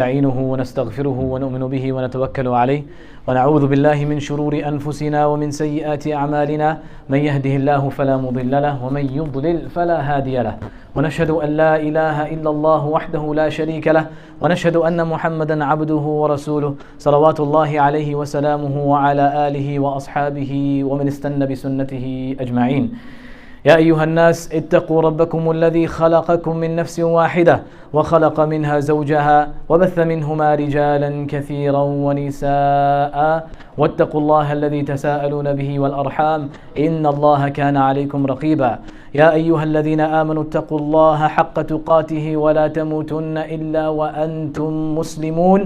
نستعينه ونستغفره ونؤمن به ونتوكل عليه ونعوذ بالله من شرور أنفسنا ومن سيئات أعمالنا من يهده الله فلا مضل له ومن يضلل فلا هادي له ونشهد أن لا إله إلا الله وحده لا شريك له ونشهد أن محمدا عبده ورسوله صلوات الله عليه وسلامه وعلى آله وأصحابه ومن استنى بسنته أجمعين. يا أيها الناس اتقوا ربكم الذي خلقكم من نفس واحدة وخلق منها زوجها وبث منهما رجالا كثيرا ونساء واتقوا الله الذي تساءلون به والأرحام إن الله كان عليكم رقيبا. يا أيها الذين آمنوا اتقوا الله حق تقاته ولا تموتن إلا وأنتم مسلمون.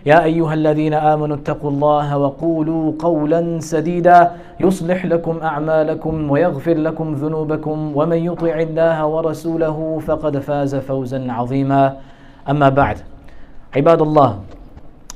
يا أيها الذين آمنوا اتقوا الله وقولوا قولا سديدا يصلح لكم أعمالكم ويغفر لكم ذنوبكم ومن يطع الله ورسوله فقد فاز فوزا عظيما. أما بعد. عباد Allah,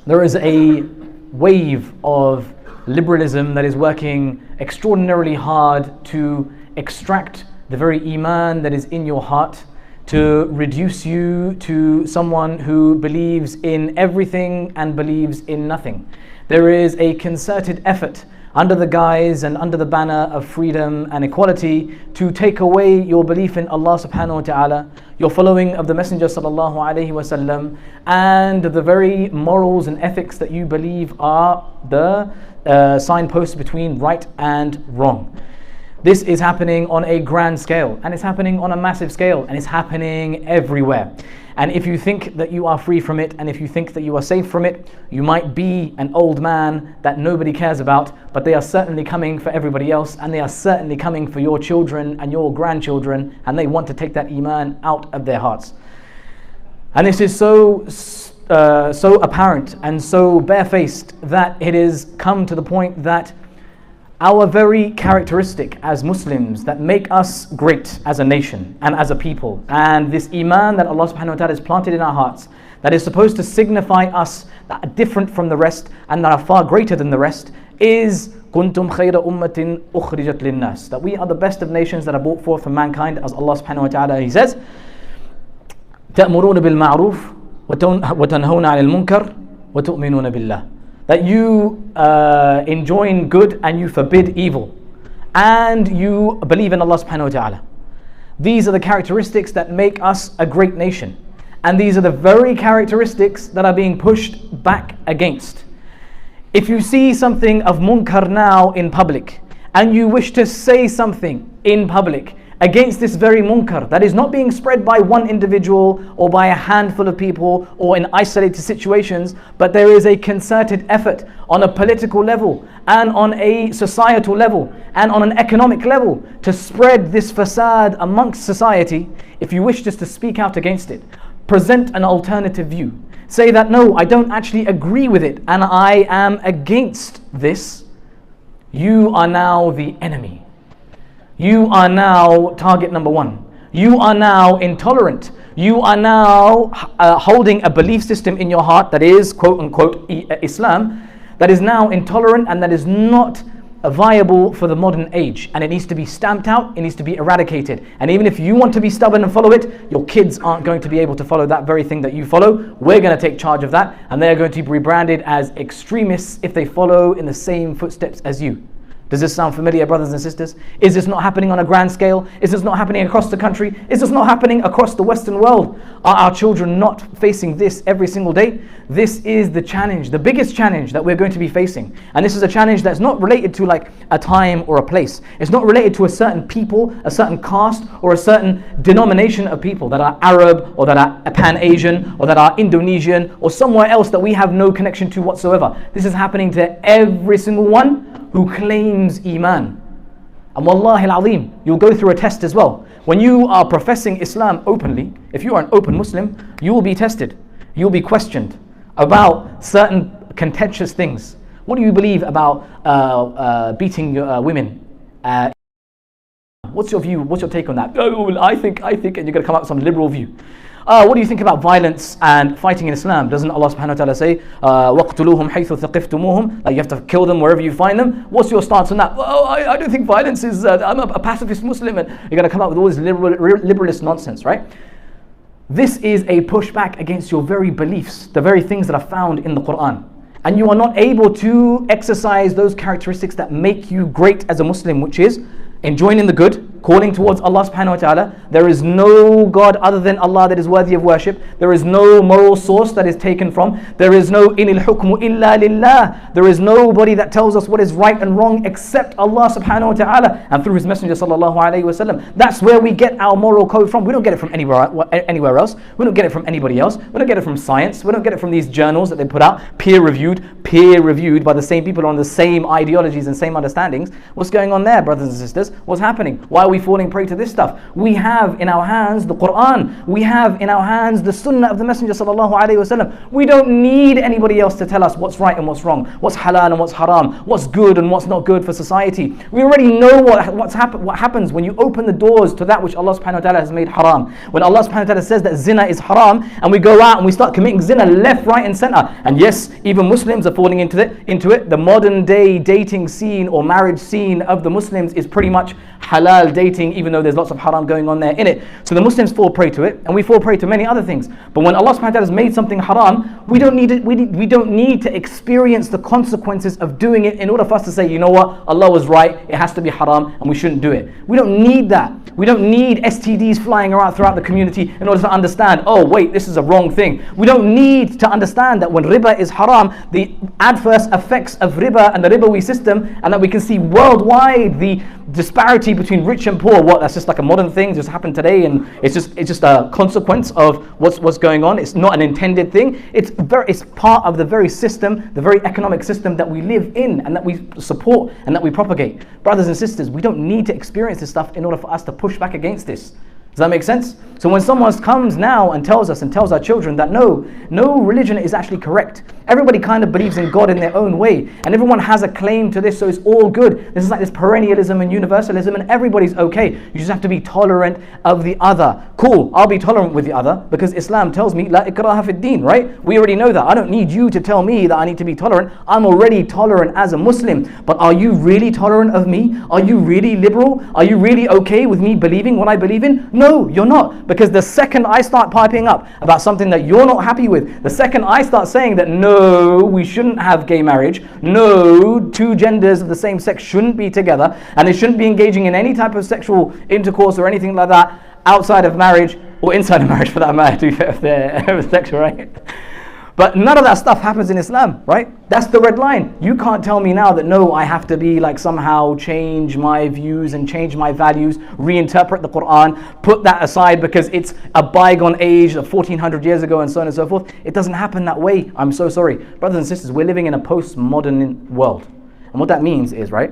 there is a wave of liberalism that is working extraordinarily hard to extract the very iman that is in your heart, to reduce you to someone who believes in everything and believes in nothing. There is a concerted effort under the guise and under the banner of freedom and equality to take away your belief in Allah subhanahu wa ta'ala, your following of the Messenger sallallahu alayhi wa sallam, and the very morals and ethics that you believe are the signposts between right and wrong. This is happening on a grand scale, and it's happening on a massive scale, and it's happening everywhere. And if you think that you are free from it, and if you think that you are safe from it, you might be an old man that nobody cares about, but they are certainly coming for everybody else, and they are certainly coming for your children and your grandchildren, and they want to take that iman out of their hearts. And this is so apparent and so barefaced that it has come to the point that our very characteristic as Muslims that make us great as a nation and as a people, and this iman that Allah subhanahu wa ta'ala has planted in our hearts, that is supposed to signify us that are different from the rest and that are far greater than the rest, is kuntum khayra ummatin ukhrijat linnas, that we are the best of nations that are brought forth for mankind. As Allah subhanahu wa ta'ala, He says, ta'muruna bil ma'ruf wa tanhawna 'anil munkar wa tu'minuna billah, that you enjoin good and you forbid evil, and you believe in Allah subhanahu wa ta'ala. These are the characteristics that make us a great nation, and these are the very characteristics that are being pushed back against. If you see something of munkar now in public, and you wish to say something in public against this very munkar that is not being spread by one individual or by a handful of people or in isolated situations, but there is a concerted effort on a political level and on a societal level and on an economic level to spread this fasad amongst society. If you wish just to speak out against it, present an alternative view, say that no, I don't actually agree with it and I am against this, you are now the enemy. You are now target number one. You are now intolerant. You are now holding a belief system in your heart that is quote unquote Islam, that is now intolerant and that is not viable for the modern age, and it needs to be stamped out, it needs to be eradicated. And even if you want to be stubborn and follow it, your kids aren't going to be able to follow that very thing that you follow. We're going to take charge of that, and they are going to be rebranded as extremists if they follow in the same footsteps as you. Does this sound familiar, brothers and sisters? Is this not happening on a grand scale? Is this not happening across the country? Is this not happening across the Western world? Are our children not facing this every single day? This is the challenge, the biggest challenge that we're going to be facing. And this is a challenge that's not related to like a time or a place. It's not related to a certain people, a certain caste, or a certain denomination of people that are Arab or that are Pan-Asian or that are Indonesian or somewhere else that we have no connection to whatsoever. This is happening to every single one who claims iman. And wallahi al-azim, you'll go through a test as well. When you are professing Islam openly, if you are an open Muslim, you will be tested. You will be questioned about certain contentious things. What do you believe about beating women? What's your view? What's your take on that? Oh, well, I think, and you're going to come up with some liberal view. What do you think about violence and fighting in Islam? Doesn't Allah subhanahu wa ta'ala say, وَقْتُلُوهُمْ حَيْثُ ثَقِفْتُمُوهُمْ, like you have to kill them wherever you find them? What's your stance on that? Well, I don't think violence is, I'm a pacifist Muslim, and you're going to come up with all this liberalist nonsense, right? This is a pushback against your very beliefs, the very things that are found in the Quran. And you are not able to exercise those characteristics that make you great as a Muslim, which is enjoining the good, calling towards Allah subhanahu wa ta'ala. There is no God other than Allah that is worthy of worship. There is no moral source that is taken from. There is no inil hukmu illa lillah. There is nobody that tells us what is right and wrong except Allah subhanahu wa ta'ala and through His Messenger sallallahu alayhi wa sallam. That's where we get our moral code from. We don't get it from anywhere else. We don't get it from anybody else. We don't get it from science. We don't get it from these journals that they put out, peer reviewed by the same people on the same ideologies and same understandings. What's going on there, brothers and sisters? What's happening? Why are we falling prey to this stuff? We have in our hands the Quran. We have in our hands the Sunnah of the Messenger sallallahu alaihi wasallam. We don't need anybody else to tell us what's right and what's wrong, what's halal and what's haram, what's good and what's not good for society. We already know what happens when you open the doors to that which Allah subhanahu wa ta'ala has made haram. When Allah subhanahu wa ta'ala says that zina is haram, and we go out and we start committing zina left, right and center. And yes, even Muslims are falling into it. The modern day dating scene or marriage scene of the Muslims is pretty much halal dating, even though there's lots of haram going on there in it. So the Muslims fall prey to it, and we fall prey to many other things. But when Allah subhanahu wa ta'ala has made something haram, we don't need to experience the consequences of doing it in order for us to say, you know what, Allah was right, it has to be haram and we shouldn't do it. We don't need that. We don't need STDs flying around throughout the community in order to understand, oh wait, this is a wrong thing. We don't need to understand that when riba is haram, the adverse effects of riba and the ribawi system, and that we can see worldwide the disparity between rich and poor. What, that's just like a modern thing, just happened today, and it's just a consequence of what's going on. It's not an intended thing. It's part of the very system, the very economic system that we live in and that we support and that we propagate. Brothers and sisters, we don't need to experience this stuff in order for us to push back against this. Does that make sense? So when someone comes now and tells us and tells our children that no religion is actually correct. Everybody kind of believes in God in their own way, and everyone has a claim to this, so it's all good. This is like this perennialism and universalism, and everybody's okay. You just have to be tolerant of the other. Cool, I'll be tolerant with the other because Islam tells me la ikraha fid deen, right? We already know that. I don't need you to tell me that I need to be tolerant. I'm already tolerant as a Muslim. But are you really tolerant of me? Are you really liberal? Are you really okay with me believing what I believe in? No, you're not. Because the second I start piping up about something that you're not happy with, the second I start saying that no, we shouldn't have gay marriage, no, two genders of the same sex shouldn't be together, and they shouldn't be engaging in any type of sexual intercourse or anything like that outside of marriage, or inside of marriage for that matter, to be fair, if they're homosexual, right? But none of that stuff happens in Islam, right? That's the red line. You can't tell me now that no, I have to be like somehow change my views and change my values, reinterpret the Quran, put that aside because it's a bygone age of 1400 years ago and so on and so forth. It doesn't happen that way. I'm so sorry. Brothers and sisters, we're living in a postmodern world. And what that means is, right,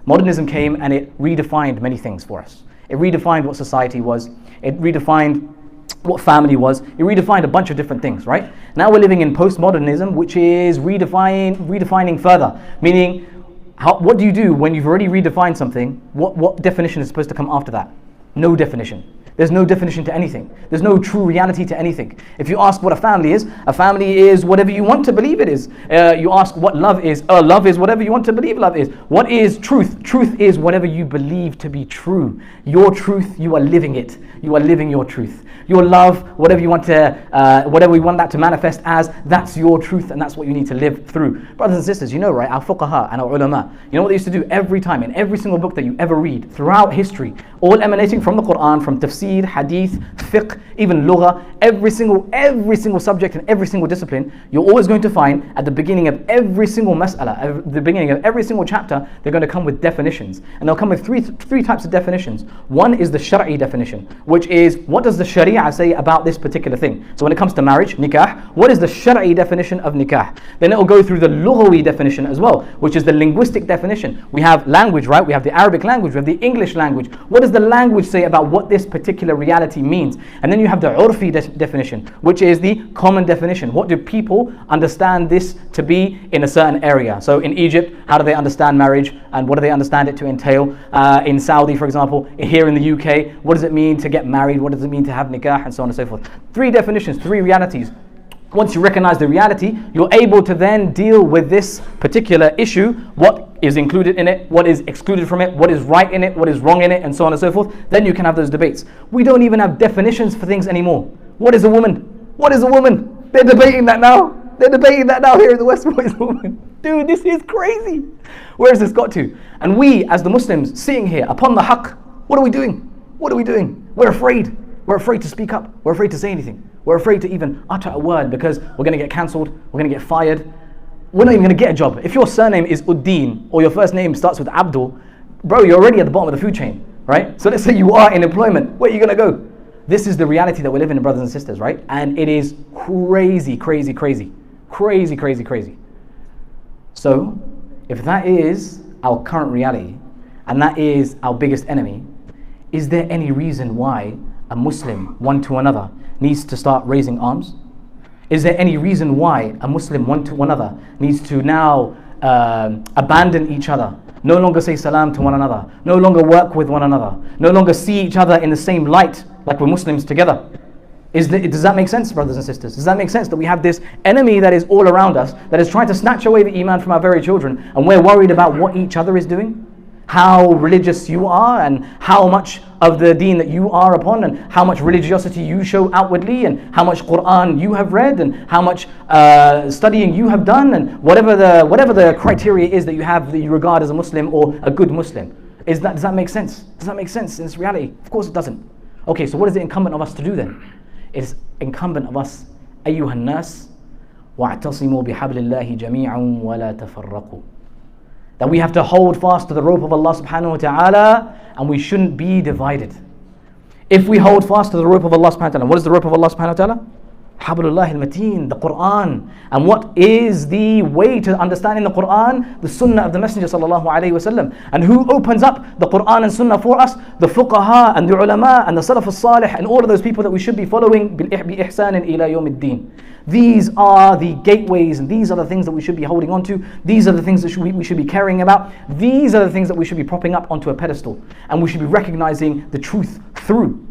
modernism came and it redefined many things for us. It redefined what society was. It redefined what family was. It redefined a bunch of different things, right? Now we're living in postmodernism, which is redefining further. Meaning, what do you do when you've already redefined something? What definition is supposed to come after that? No definition. There's no definition to anything. There's no true reality to anything. If you ask what a family is whatever you want to believe it is. You ask what love is whatever you want to believe love is. What is truth? Truth is whatever you believe to be true. Your truth, you are living it. You are living your truth. Your love, whatever you want that to manifest as, that's your truth, and that's what you need to live through. Brothers and sisters, you know, right, our fuqaha and our ulama, you know what they used to do every time in every single book that you ever read throughout history, all emanating from the Quran, from tafsir, hadith, fiqh, even lugha, every single subject and every single discipline, you're always going to find at the beginning of every single mas'ala, at the beginning of every single chapter, they're going to come with definitions. And they'll come with three types of definitions. One is the shar'i definition, which is what does the sharia say about this particular thing. So when it comes to marriage, nikah, what is the shar'i definition of nikah? Then it will go through the lughawi definition as well, which is the linguistic definition. We have language, right? We have the Arabic language, we have the English language. What does the language say about what this particular reality means? And then you have the urfi definition, which is the common definition. What do people understand this to be in a certain area? So in Egypt, how do they understand marriage and what do they understand it to entail? In Saudi, for example, here in the UK, what does it mean to get married? What does it mean to have nikah, and so on and so forth? Three definitions, three realities. Once you recognize the reality, you're able to then deal with this particular issue. What is included in it, what is excluded from it, what is right in it, what is wrong in it, and so on and so forth. Then you can have those debates. We don't even have definitions for things anymore. What is a woman? What is a woman? They're debating that now. They're debating that now here in the West. What is a woman? Dude, this is crazy. Where has this got to? And we, as the Muslims, sitting here upon the haqq, what are we doing? What are we doing? We're afraid. We're afraid to speak up. We're afraid to say anything. We're afraid to even utter a word because we're going to get cancelled. We're going to get fired. We're not even going to get a job. If your surname is Uddin or your first name starts with Abdul, bro, you're already at the bottom of the food chain, right? So let's say you are in employment. Where are you going to go? This is the reality that we live in, brothers and sisters, right? And it is crazy, crazy, crazy. Crazy, crazy, crazy. So, if that is our current reality, and that is our biggest enemy, is there any reason why a Muslim, one to another, needs to start raising arms? Is there any reason why a Muslim, one to another, needs to now abandon each other, no longer say salam to one another, no longer work with one another, no longer see each other in the same light like we're Muslims together? Does that make sense, brothers and sisters? Does that make sense that we have this enemy that is all around us, that is trying to snatch away the iman from our very children, and we're worried about what each other is doing? How religious you are, and how much of the deen that you are upon, and how much religiosity you show outwardly, and how much Quran you have read, and how much studying you have done, and whatever the criteria is that you have that you regard as a Muslim or a good Muslim. Does that make sense? Does that make sense in this reality? Of course it doesn't. Okay, so what is it incumbent of us to do then? It is incumbent of us, أيها الناس واعتصموا بحبل الله جميعا ولا تفرقوا. That we have to hold fast to the rope of Allah subhanahu wa ta'ala, and we shouldn't be divided. If we hold fast to the rope of Allah subhanahu wa ta'ala, what is the rope of Allah subhanahu wa ta'ala? Hablullah al-Mateen, the Quran. And what is the way to understanding the Quran? The Sunnah of the Messenger sallallahu alayhi wa sallam. And who opens up the Quran and Sunnah for us? The Fuqaha and the Ulama and the Salaf al-Salih and all of those people that we should be following bi-ihsanin ila yawm ad-din. These are the gateways, and these are the things that we should be holding on to. These are the things that we should be caring about. These are the things that we should be propping up onto a pedestal. And we should be recognizing the truth through.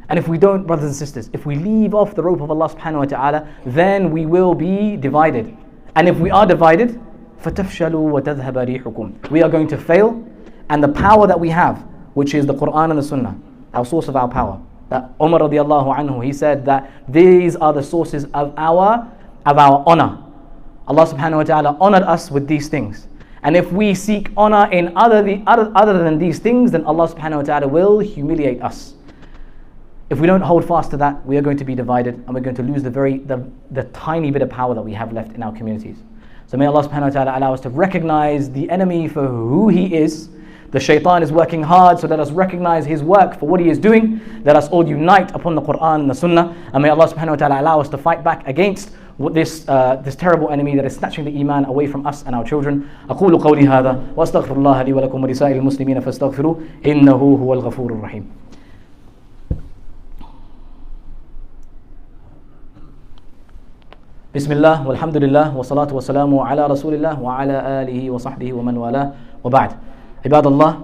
And if we don't, brothers and sisters, if we leave off the rope of Allah subhanahu wa ta'ala, then we will be divided. And if we are divided, فَتَفْشَلُوا وَتَذْهَبَ رِيحُكُمْ. We are going to fail, and the power that we have, which is the Quran and the Sunnah, our source of our power. That Umar radiallahu anhu, he said that these are the sources of our honor. Allah subhanahu wa ta'ala honored us with these things. And if we seek honor in other than these things, then Allah subhanahu wa ta'ala will humiliate us. If we don't hold fast to that, we are going to be divided, and we're going to lose the tiny bit of power that we have left in our communities. So may Allah subhanahu wa ta'ala allow us to recognize the enemy for who he is. The shaitan is working hard, so let us recognize his work for what he is doing. Let us all unite upon the Quran and the Sunnah, and may Allah subhanahu wa ta'ala allow us to fight back against this terrible enemy that is snatching the iman away from us and our children. أقول قولي هذا وأستغفر الله لي ولكم ولسائر المسلمين فاستغفروه إنه هو الغفور الرحيم. بسم الله والحمد لله والصلاة والسلام على رسول الله وعلى آله وصحبه ومن والاه وبعد. عباد Allah,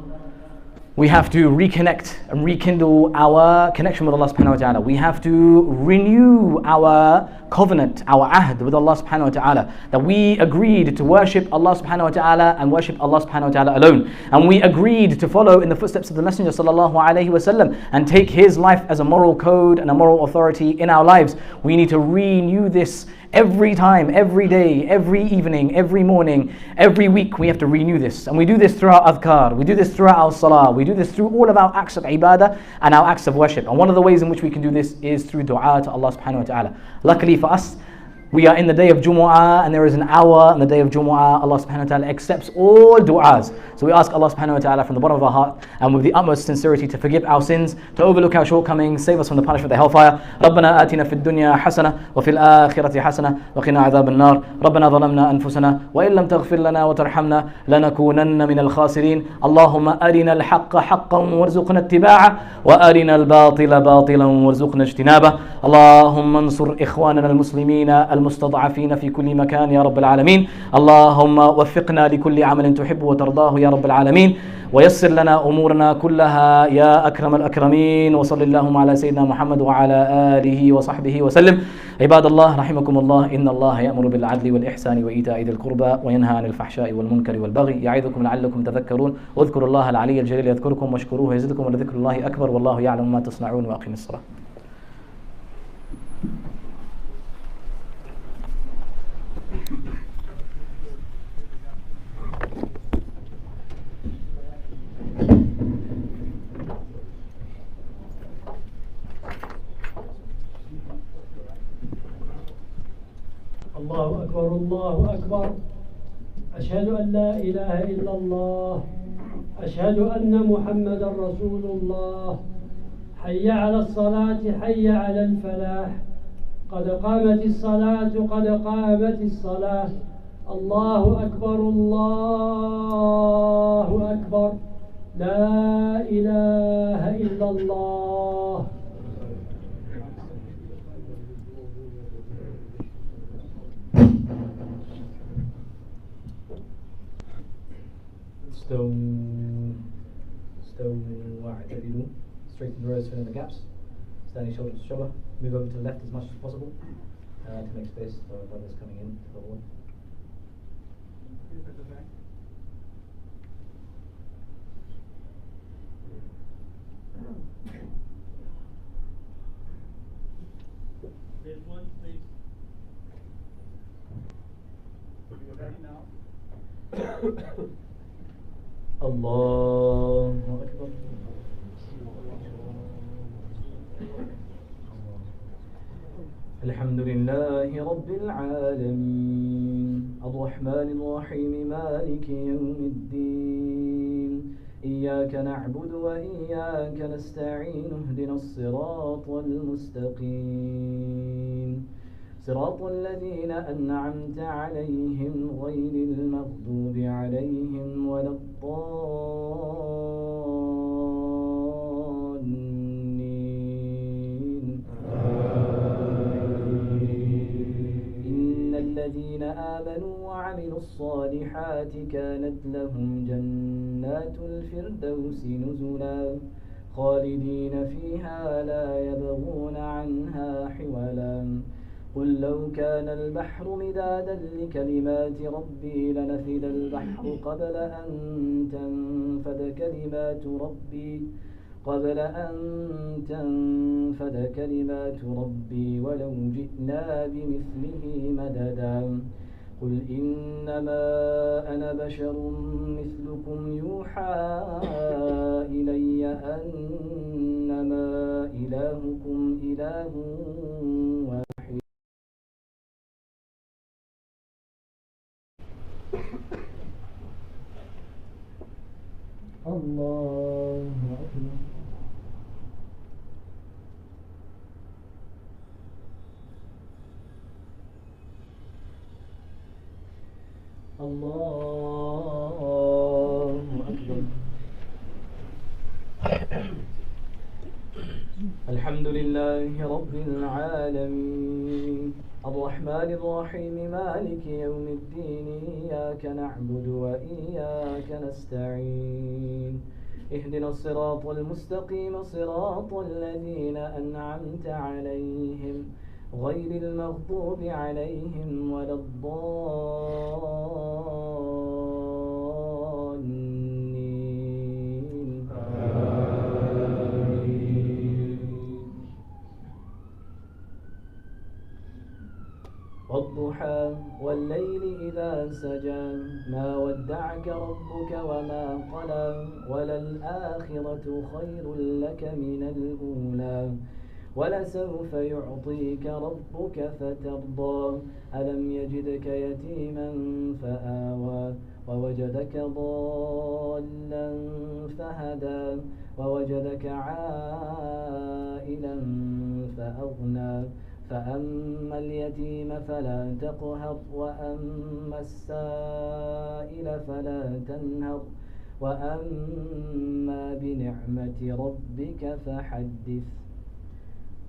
we have to reconnect and rekindle our connection with Allah subhanahu wa ta'ala. We have to renew our covenant, our ahd with Allah subhanahu wa ta'ala. That we agreed to worship Allah subhanahu wa ta'ala and worship Allah subhanahu wa ta'ala alone. And we agreed to follow in the footsteps of the Messenger sallallahu alayhi wa sallam and take his life as a moral code and a moral authority in our lives. We need to renew this every time, every day, every evening, every morning, every week. We have to renew this. And we do this through our adhkar, we do this through our salah, we do this through all of our acts of ibadah and our acts of worship. And one of the ways in which we can do this is through dua to Allah subhanahu wa ta'ala. Luckily for us, we are in the day of Jummah, and there is an hour on the day of Jummah. Allah subhanahu wa ta'ala accepts all du'as. So we ask Allah subhanahu wa ta'ala from the bottom of our heart and with the utmost sincerity to forgive our sins, to overlook our shortcomings, save us from the punishment of the hellfire. ربنا آتنا في الدنيا حسنة وفي الآخرة حسنة وقنا عذاب النار. ربنا ظلمنا أنفسنا وإن لم تغفر لنا وترحمنا لنكونن من الخاسرين. اللهم أرنا الحق حقا وارزقنا اتباعه وأرنا الباطل باطلا وارزقنا اجتنابه. اللهم انصر إخواننا المسلمين المستضعفين في كل مكان يا رب العالمين. اللهم وفقنا لكل عمل تحب وترضاه يا رب العالمين، ويسر لنا أمورنا كلها يا أكرم الأكرمين. وصل اللهم على سيدنا محمد وعلى آله وصحبه وسلم. عباد الله رحمكم الله، إن الله يأمر بالعدل والإحسان وإيتاء ذي القربى وينهى عن الفحشاء والمنكر والبغي يعظكم لعلكم تذكرون. واذكروا الله العلي الجليل يذكركم واشكروه يزدكم ولذكر الله أكبر والله يعلم ما تصنعون. وأقم الصلاة. الله أكبر الله أكبر. أشهد أن لا إله إلا الله. أشهد أن محمدا رسول الله. حي على الصلاة حي على الفلاح. قد قامت الصلاة قد قامت الصلاة. الله أكبر الله أكبر. لا إله إلا الله. استووا واعتدلوا. Straighten the rows, fill in the gaps. Standing shoulder to shoulder. Move over to the left as much as possible to make space for brothers coming in to the hall. There's one, please. You're ready now. Allahu Akbar. الحمد لله رب العالمين الرحمن الرحيم مالك يوم الدين إياك نعبد وإياك نستعين اهدنا الصراط المستقيم صراط الذين أنعمت عليهم غير المغضوب عليهم ولا الضالين إن الذين آمنوا وعملوا الصالحات كانت لهم جنات الفردوس نزلا خالدين فيها لا يبغون عنها حولا قل لو كان البحر مدادا لكلمات ربي لنفد البحر قبل أن تنفد كلمات ربي ولو جئنا بمثله مددا قل إنما أنا بشر مثلكم يوحى إلي أنما إلهكم إله واحد الله أكبر الله أكبر الحمد لله رب العالمين الرحمن الرحيم مالك يوم الدين إياك نعبد وإياك نستعين اهدنا الصراط المستقيم صراط الذين أنعمت عليهم غير المغضوب عليهم ولا الضالين والضحى والليل إذا سجى ما ودعك ربك وما قلى وللآخرة خير لك من الأولى ولسوف يعطيك ربك فترضى ألم يجدك يتيما فآوى ووجدك ضالا فهدى ووجدك عائلا فأغنى فأما اليتيم فلا تقهر وأما السائل فلا تنهر وأما بنعمة ربك فحدث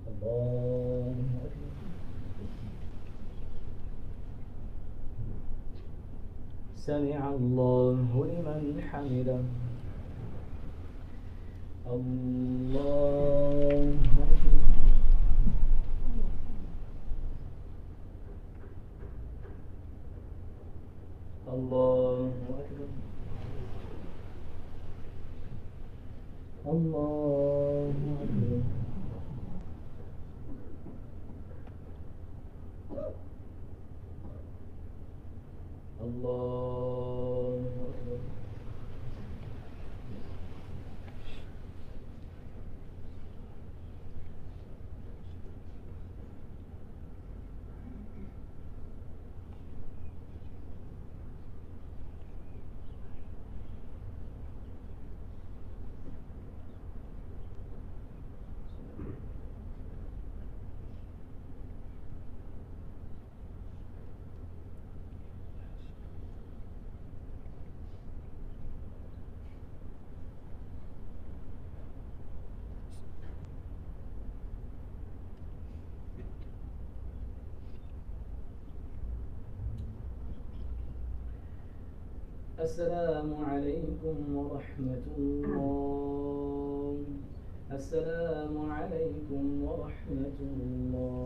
الله أكبر سمع الله لمن حمده الله أكبر الله أكبر الله أكبر الله أكبر السلام عليكم ورحمة الله. السلام عليكم ورحمة الله.